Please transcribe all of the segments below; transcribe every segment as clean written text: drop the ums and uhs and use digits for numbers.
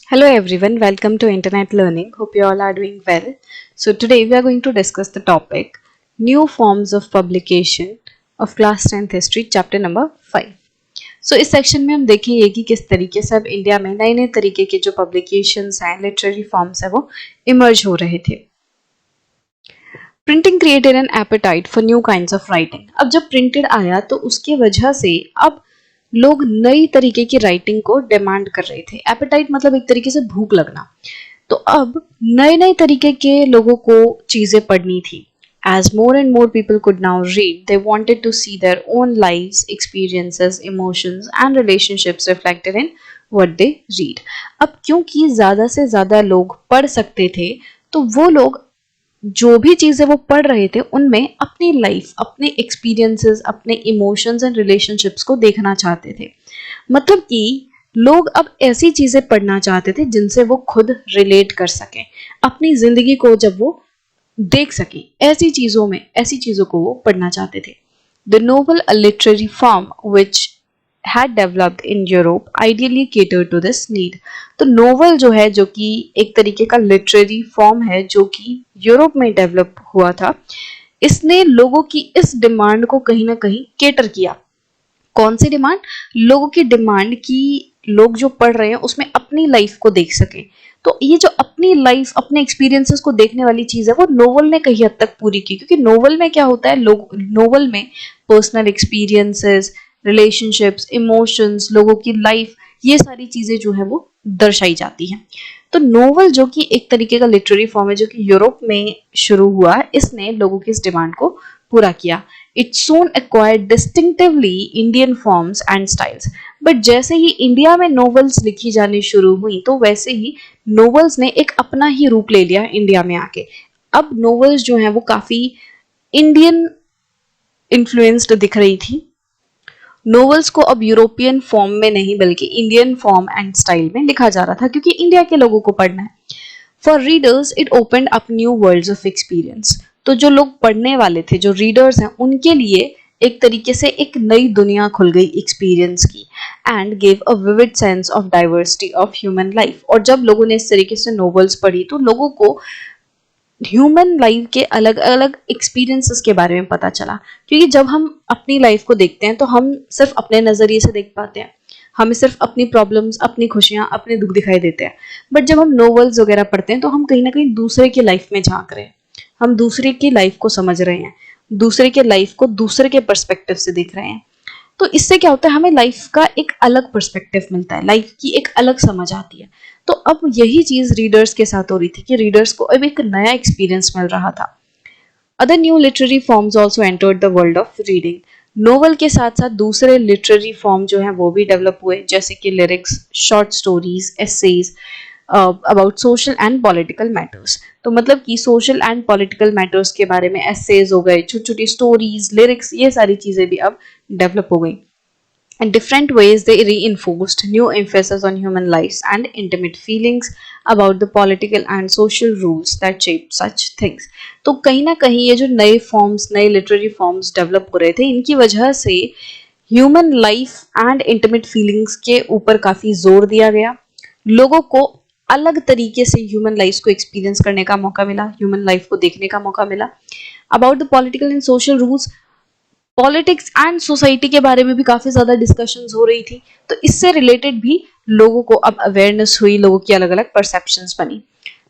Hello everyone, welcome to Internet Learning. Hope you all are doing well. So today we are going to discuss the topic New Forms of Publication of Class 10th History Chapter number 5. So इस section में हम देखेंगे कि किस तरीके से अब India में नए नए तरीके के जो पब्लिकेशंस हैं, लिटरेरी फॉर्म्स है वो इमर्ज हो रहे थे. Printing created an apatite for new kinds of writing. अब जब प्रिंटेड आया तो उसकी वजह से अब लोग नई तरीके की राइटिंग को डिमांड कर रहे थे. एपेटाइट मतलब एक तरीके से भूख लगना. तो अब नए नए तरीके के लोगों को चीजें पढ़नी थी. As more and more people could now read, they wanted to see their own lives, experiences, emotions and relationships reflected in what they read. अब क्योंकि ज्यादा से ज्यादा लोग पढ़ सकते थे तो वो लोग जो भी चीजें वो पढ़ रहे थे उनमें अपनी लाइफ, अपने एक्सपीरियंसेस, अपने इमोशंस एंड रिलेशनशिप्स को देखना चाहते थे. मतलब कि लोग अब ऐसी चीजें पढ़ना चाहते थे जिनसे वो खुद रिलेट कर सकें, अपनी जिंदगी को जब वो देख सकें, ऐसी चीजों को वो पढ़ना चाहते थे. The novel, a literary form which had developed in Europe ideally catered to this need. तो नोवेल जो है, जो कि एक तरीके का लिटरेरी फॉर्म है जो कि यूरोप में डेवलप हुआ था, इसने लोगों की इस डिमांड को कहीं ना कहीं केटर किया. कौन सी डिमांड? लोगों की डिमांड कि लोग जो पढ़ रहे हैं उसमें अपनी लाइफ को देख सके. तो ये जो अपनी लाइफ, अपने एक्सपीरियंसेस को देखने वाली चीज है वो नोवेल ने कहीं हद तक पूरी की. क्योंकि नोवेल में क्या होता है, लोग नोवेल में पर्सनल एक्सपीरियंसेस, रिलेशनशिप्स, इमोशंस, लोगों की लाइफ, ये सारी चीजें जो है वो दर्शाई जाती हैं. तो नोवेल जो कि एक तरीके का लिटरेरी फॉर्म है जो कि यूरोप में शुरू हुआ, इसने लोगों की इस डिमांड को पूरा किया. It soon acquired distinctively Indian forms and styles. But जैसे ही इंडिया में नोवेल्स लिखी जानी शुरू हुई तो वैसे ही नोवेल्स ने एक अपना ही रूप ले लिया इंडिया में आके. अब नोवेल्स जो है वो काफी इंडियन इन्फ्लुएंस्ड दिख रही थी. नोवेल्स को अब यूरोपियन फॉर्म में नहीं बल्कि इंडियन फॉर्म एंड स्टाइल में लिखा जा रहा था क्योंकि इंडिया के लोगों को पढ़ना है. For readers it opened up new worlds of experience. तो जो लोग पढ़ने वाले थे, जो रीडर्स हैं, उनके लिए एक तरीके से एक नई दुनिया खुल गई एक्सपीरियंस की. And gave a vivid sense of diversity of human life. और जब लोगों ने इस तरीके से नोवेल्स पढ़ी तो लोगों को ह्यूमन लाइफ के अलग अलग एक्सपीरियंसेस के बारे में पता चला. क्योंकि जब हम अपनी लाइफ को देखते हैं तो हम सिर्फ अपने नजरिए से देख पाते हैं, हमें सिर्फ अपनी प्रॉब्लम्स, अपनी खुशियां, अपने दुख दिखाई देते हैं. बट जब हम नोवेल्स वगैरह पढ़ते हैं तो हम कहीं ना कहीं दूसरे की लाइफ में झांक रहे हैं, हम दूसरे की लाइफ को समझ रहे हैं, दूसरे के लाइफ को दूसरे के पर्सपेक्टिव से देख रहे हैं. तो इससे क्या होता है, हमें लाइफ का एक अलग पर्सपेक्टिव मिलता है, लाइफ की एक अलग समझ आती है. तो अब यही चीज रीडर्स के साथ हो रही थी कि रीडर्स को अब एक नया एक्सपीरियंस मिल रहा था. Other new literary forms also entered the world of reading. Novel के साथ साथ दूसरे लिटरेरी फॉर्म जो है वो भी डेवलप हुए, जैसे कि lyrics, short stories, essays about social and political matters. तो मतलब कि सोशल एंड पॉलिटिकल मैटर्स के बारे में एसेज हो गए, छोटी छोटी स्टोरीज, लिरिक्स, ये सारी चीजें भी अब डेवलप हो गई. In different ways, they reinforced new emphasis on human lives and intimate feelings about the political and social rules that shaped such things. तो कहीं ना कहीं ये जो नए फॉर्म्स, नए लिटरेरी फॉर्म्स डेवलप हो रहे थे, इनकी वजह से human life and intimate feelings के ऊपर काफी जोर दिया गया. लोगों को अलग तरीके से ह्यूमन लाइफ को एक्सपीरियंस करने का मौका मिला, ह्यूमन लाइफ को देखने का मौका मिला. About the political and social rules, politics and society के बारे में भी काफी ज्यादा डिस्कशंस हो रही थी. तो इससे रिलेटेड भी लोगों को अब अवेयरनेस हुई, लोगों की अलग अलग परसेप्शंस बनी.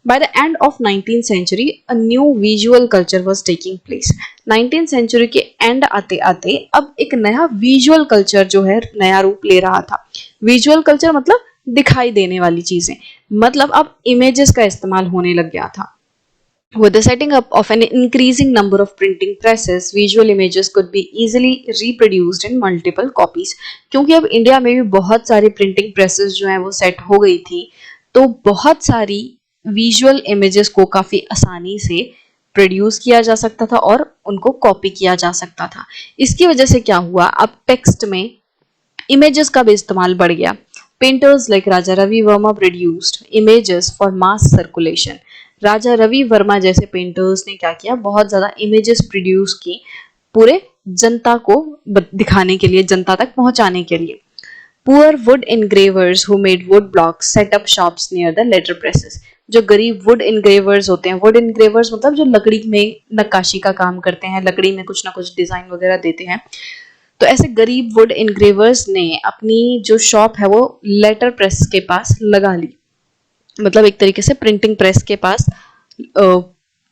By the end of 19th century, a new visual culture was taking place. 19th century के एंड आते आते अब एक नया विजुअल कल्चर जो है नया रूप ले रहा था. विजुअल कल्चर मतलब दिखाई देने वाली चीजें, मतलब अब इमेजेस का इस्तेमाल होने लग गया था. With the setting up of an increasing number of printing presses, visual images could be easily reproduced in multiple copies. क्योंकि अब इंडिया में भी बहुत सारी प्रिंटिंग प्रेसेस जो हैं वो सेट हो गई थी, तो बहुत सारी विजुअल इमेजेस को काफी आसानी से प्रोड्यूस किया जा सकता था और उनको कॉपी किया जा सकता था. इसकी वजह से क्या हुआ, अब टेक्स्ट में इमेजेस का भी इस्तेमाल बढ़ गया. Painters like Raja Ravi Varma produced images for mass circulation. Raja Ravi Varma जैसे पेंटर्स ने क्या किया, बहुत ज्यादा इमेजेस प्रोड्यूस की पूरे जनता को दिखाने के लिए, जनता तक पहुंचाने के लिए. Poor wood engravers who made wood blocks set up shops near the letter presses. जो गरीब वुड इनग्रेवर्स होते हैं, वुड इनग्रेवर्स मतलब जो लकड़ी में नक्काशी का काम करते हैं, लकड़ी में कुछ ना कुछ डिजाइन वगैरह देते हैं, तो ऐसे गरीब वुड इनग्रेवर्स ने अपनी जो शॉप है वो लेटर प्रेस के पास लगा ली। मतलब एक तरीके से प्रिंटिंग प्रेस के पास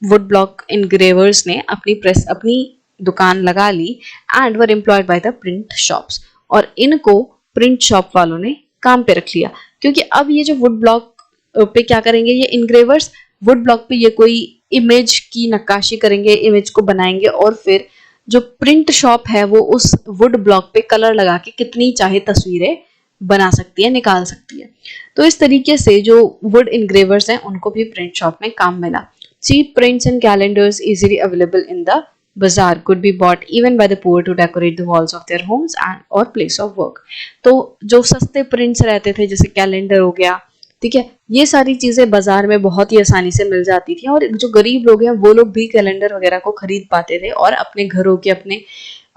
वुड ब्लॉक इनग्रेवर्स ने अपनी दुकान लगा ली and were employed by the print shops. और इनको प्रिंट शॉप वालों ने काम पे रख लिया, क्योंकि अब ये जो वुड ब्लॉक पे क्या करेंगे, ये इनग्रेवर्स वुड ब्लॉक पे ये कोई इमेज की नक्काशी करेंगे, इमेज को बनाएंगे और फिर जो प्रिंट शॉप है वो उस वुड ब्लॉक पे कलर लगा के कितनी चाहे तस्वीरें बना सकती है, निकाल सकती है। तो इस तरीके से जो वुड इनग्रेवर्स हैं उनको भी प्रिंट शॉप में काम मिला। Cheap prints and calendars easily available in the bazaar could be bought even by the poor to decorate the walls of their homes and or place of work। तो जो सस्ते प्रिंट्स रहते थे जैसे कैलेंडर हो गया, ठीक है, ये सारी चीजें बाजार में बहुत ही आसानी से मिल जाती थी और जो गरीब लोग हैं वो लोग भी कैलेंडर वगैरह को खरीद पाते थे और अपने घरों के अपने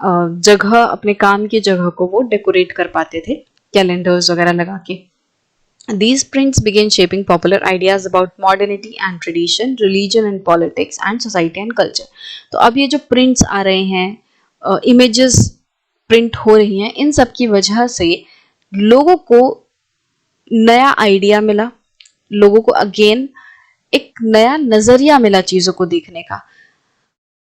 जगह, अपने काम की जगह को वो डेकोरेट कर पाते थे कैलेंडर्स वगैरह लगा के। These prints began shaping popular ideas about modernity and tradition, religion and politics, and society and culture। तो अब ये जो prints आ रहे हैं, images print हो रही हैं, इन सब की वजह से लोगों को नया आइडिया मिला, लोगों को अगेन एक नया नजरिया मिला चीजों को देखने का।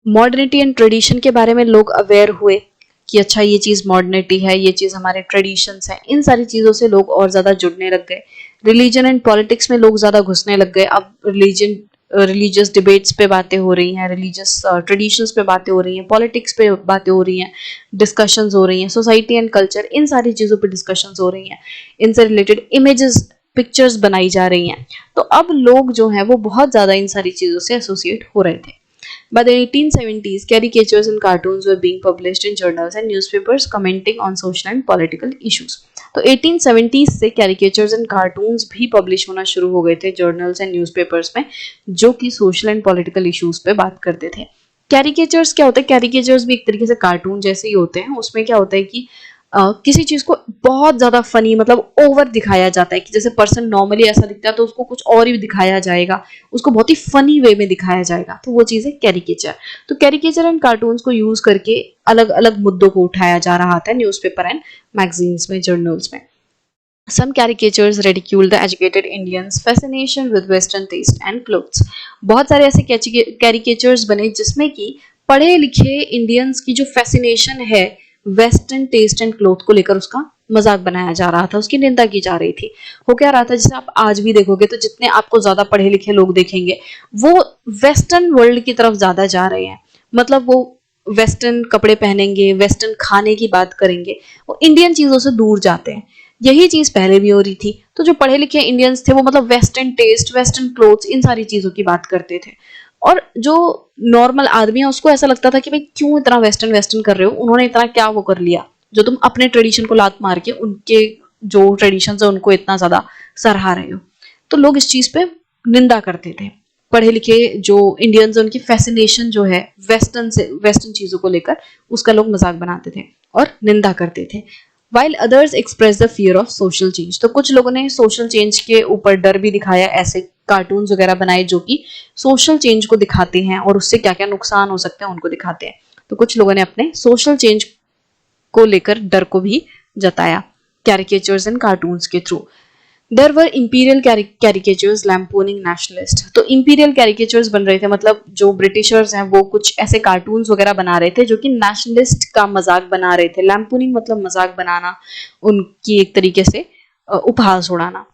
मॉडर्निटी एंड ट्रेडिशन के बारे में लोग अवेयर हुए कि अच्छा ये चीज मॉडर्निटी है, ये चीज हमारे ट्रेडिशंस है, इन सारी चीजों से लोग और ज्यादा जुड़ने लग गए। रिलीजन एंड पॉलिटिक्स में लोग ज्यादा घुसने लग गए। अब रिलीजियस डिबेट्स पे बातें हो रही हैं, रिलीजियस ट्रेडिशंस पे बातें हो रही हैं, पॉलिटिक्स पे बातें हो रही हैं, डिस्कशंस हो रही हैं, सोसाइटी एंड कल्चर, इन सारी चीजों पे डिस्कशंस हो रही हैं, इनसे रिलेटेड इमेजेस पिक्चर्स बनाई जा रही हैं। तो अब लोग जो हैं वो बहुत ज्यादा इन सारी चीजों से एसोसिएट हो रहे थे। By the 1870s, caricatures and cartoons were being published in journals and newspapers commenting on social and political issues। तो 1870s से caricatures and cartoons भी पब्लिश होना शुरू हो गए थे journals and newspapers में, जो कि social and political issues पे बात करते थे। कैरिकेचर्स क्या होता है? कैरिकेचर्स भी एक तरीके से कार्टून जैसे ही होते हैं। उसमें क्या होता है कि किसी चीज को बहुत ज्यादा फनी मतलब ओवर दिखाया जाता है कि जैसे पर्सन नॉर्मली ऐसा दिखता है तो उसको कुछ और ही दिखाया जाएगा, उसको बहुत ही फनी वे में दिखाया जाएगा, तो वो चीज है कैरिकेचर। तो कैरिकेचर एंड कार्टून्स को यूज करके अलग अलग मुद्दों को उठाया जा रहा था न्यूज़पेपर एंड मैगजीन्स में, जर्नल्स में। Some caricatures ridicule the educated Indians' fascination with Western taste and clothes। बहुत सारे ऐसे कैरिकेचर्स बने जिसमें कि पढ़े लिखे इंडियंस की जो फैसिनेशन है वेस्टर्न टेस्ट एंड क्लोथ को लेकर उसका मजाक बनाया जा रहा था, उसकी निंदा की जा रही थी। हो क्या रहा था, जैसे आप आज भी देखोगे तो जितने आपको ज्यादा पढ़े लिखे लोग देखेंगे वो वेस्टर्न वर्ल्ड की तरफ ज्यादा जा रहे हैं। मतलब वो वेस्टर्न कपड़े पहनेंगे, वेस्टर्न खाने की बात करेंगे, वो इंडियन चीजों से दूर जाते हैं। यही चीज पहले भी हो रही थी। तो जो पढ़े लिखे इंडियंस थे वो मतलब वेस्टर्न टेस्ट, वेस्टर्न क्लोथ्स, इन सारी चीजों की बात करते थे। और जो नॉर्मल आदमी है उसको ऐसा लगता था कि भाई क्यों इतना वेस्टर्न वेस्टर्न कर रहे हो, उन्होंने इतना क्या वो कर लिया जो तुम अपने ट्रेडिशन को लात मार के उनके जो ट्रेडिशन है उनको इतना ज्यादा सराहा रहे हो। तो लोग इस चीज पे निंदा करते थे। पढ़े लिखे जो इंडियंस उनकी फैसिनेशन जो है वेस्टर्न से, वेस्टर्न चीजों को लेकर, उसका लोग मजाक बनाते थे और निंदा करते थे। While others express the fear of social change, तो कुछ लोगों ने सोशल चेंज के ऊपर डर भी दिखाया, ऐसे कार्टून्स वगैरह बनाए जो कि सोशल चेंज को दिखाते हैं और उससे क्या क्या नुकसान हो सकते हैं उनको दिखाते हैं। तो कुछ लोगों ने अपने सोशल चेंज को लेकर डर को भी जताया कैरिकेचर्स एंड कार्टून्स के through. There were imperial caricatures lampooning nationalist. तो इंपीरियल कैरिकेचर्स बन रहे थे, मतलब जो ब्रिटिशर्स हैं वो कुछ ऐसे कार्टून्स वगैरह बना रहे थे जो कि नेशनलिस्ट का मजाक बना रहे थे। लैम्पोनिंग मतलब मजाक बनाना, उनकी एक तरीके से उपहास उड़ाना,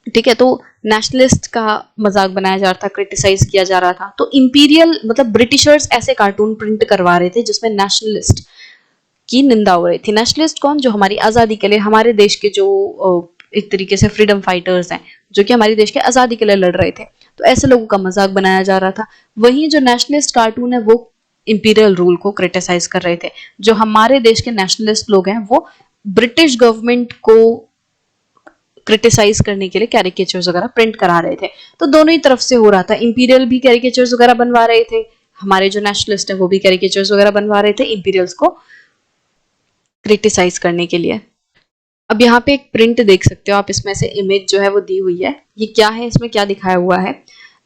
ठीक है। तो नेशनलिस्ट का मजाक बनाया जा रहा था, क्रिटिसाइज किया जा रहा था। तो इंपीरियल मतलब ब्रिटिशर्स ऐसे कार्टून प्रिंट करवा रहे थे जिसमें नेशनलिस्ट की निंदा हो रही थी। नेशनलिस्ट कौन? जो हमारी आजादी के लिए, हमारे देश के जो एक तरीके से फ्रीडम फाइटर्स हैं जो कि हमारे देश के आजादी के लिए लड़ रहे थे, तो ऐसे लोगों का मजाक बनाया जा रहा था। वहीं जो नेशनलिस्ट कार्टून है वो इंपीरियल रूल को क्रिटिसाइज कर रहे थे। जो हमारे देश के नेशनलिस्ट लोग हैं वो ब्रिटिश गवर्नमेंट को क्रिटिसाइज करने के लिए कैरिकेचर्स वगैरह प्रिंट करा रहे थे। तो दोनों ही तरफ से हो रहा था। इंपीरियल भी कैरिकेचर्स वगैरह बनवा रहे थे, हमारे जो नेशनलिस्ट है वो भी कैरिकेचर्स वगैरह बनवा रहे थे इंपीरियल्स को क्रिटिसाइज करने के लिए। अब यहाँ पे एक प्रिंट देख सकते हो आप, इसमें से इमेज जो है वो दी हुई है। ये क्या है, इसमें क्या दिखाया हुआ है,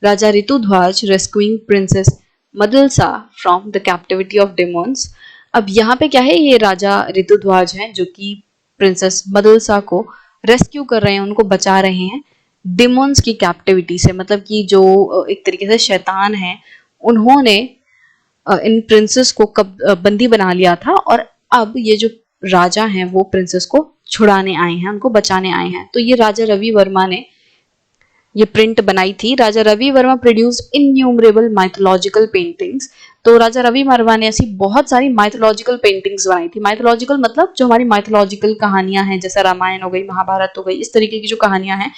Raja Ritudhwaj rescuing princess Madalasa from the captivity of demons. अब यहाँ पे क्या है, ये राजा ऋतुध्वज हैं जो कि प्रिंसेस मदलसा को रेस्क्यू कर रहे हैं, उनको बचा रहे हैं डेमोन्स की कैप्टिविटी से। मतलब कि जो एक तरीके से शैतान है, उन्होंने इन प्रिंसेस को बंदी बना लिया था, और अब ये जो राजा हैं वो प्रिंसेस को छुड़ाने आए हैं, उनको बचाने आए हैं। तो ये राजा रवि वर्मा ने ये प्रिंट बनाई थी। Raja Ravi Varma produced innumerable mythological paintings. तो राजा रवि वर्मा ने ऐसी बहुत सारी माइथोलॉजिकल पेंटिंग्स बनाई थी। माइथोलॉजिकल मतलब जो हमारी माइथोलॉजिकल कहानियां हैं, जैसे रामायण हो गई, महाभारत हो गई, इस तरीके की जो कहानियां हैं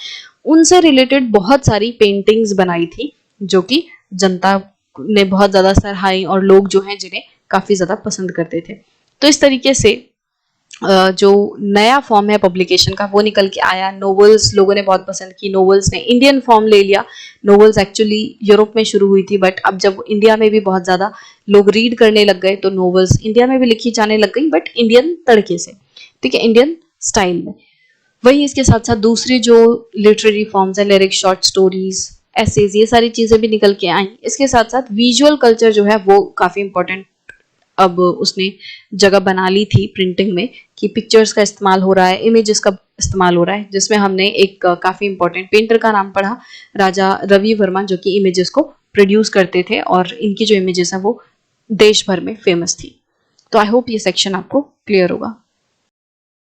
उनसे रिलेटेड बहुत सारी पेंटिंग्स बनाई थी, जो कि जनता ने बहुत ज्यादा सराहाई और लोग जो हैं जिन्हें काफी ज्यादा पसंद करते थे। तो इस तरीके से जो नया फॉर्म है पब्लिकेशन का वो निकल के आया। नोवेल्स लोगों ने बहुत पसंद की, नोवेल्स ने इंडियन फॉर्म ले लिया। नोवेल्स एक्चुअली यूरोप में शुरू हुई थी, बट अब जब इंडिया में भी बहुत ज़्यादा लोग रीड करने लग गए तो नोवेल्स इंडिया में भी लिखी जाने लग गई, बट इंडियन तड़के से, ठीक है, इंडियन स्टाइल में। वही इसके साथ साथ दूसरी जो लिटरेरी फॉर्म्स है, लिरिक्स, शॉर्ट स्टोरीज, एसेज, ये सारी चीज़ें भी निकल के आई। इसके साथ साथ विजुअल कल्चर जो है वो काफ़ी इंपॉर्टेंट अब उसने जगह बना ली थी प्रिंटिंग में, कि पिक्चर्स का इस्तेमाल हो रहा है, इमेजेस का इस्तेमाल हो रहा है, जिसमें हमने एक काफ़ी इंपॉर्टेंट पेंटर का नाम पढ़ा, राजा रवि वर्मा, जो कि इमेजेस को प्रोड्यूस करते थे और इनकी जो इमेजेस है वो देश भर में फेमस थी। तो आई होप ये सेक्शन आपको क्लियर होगा।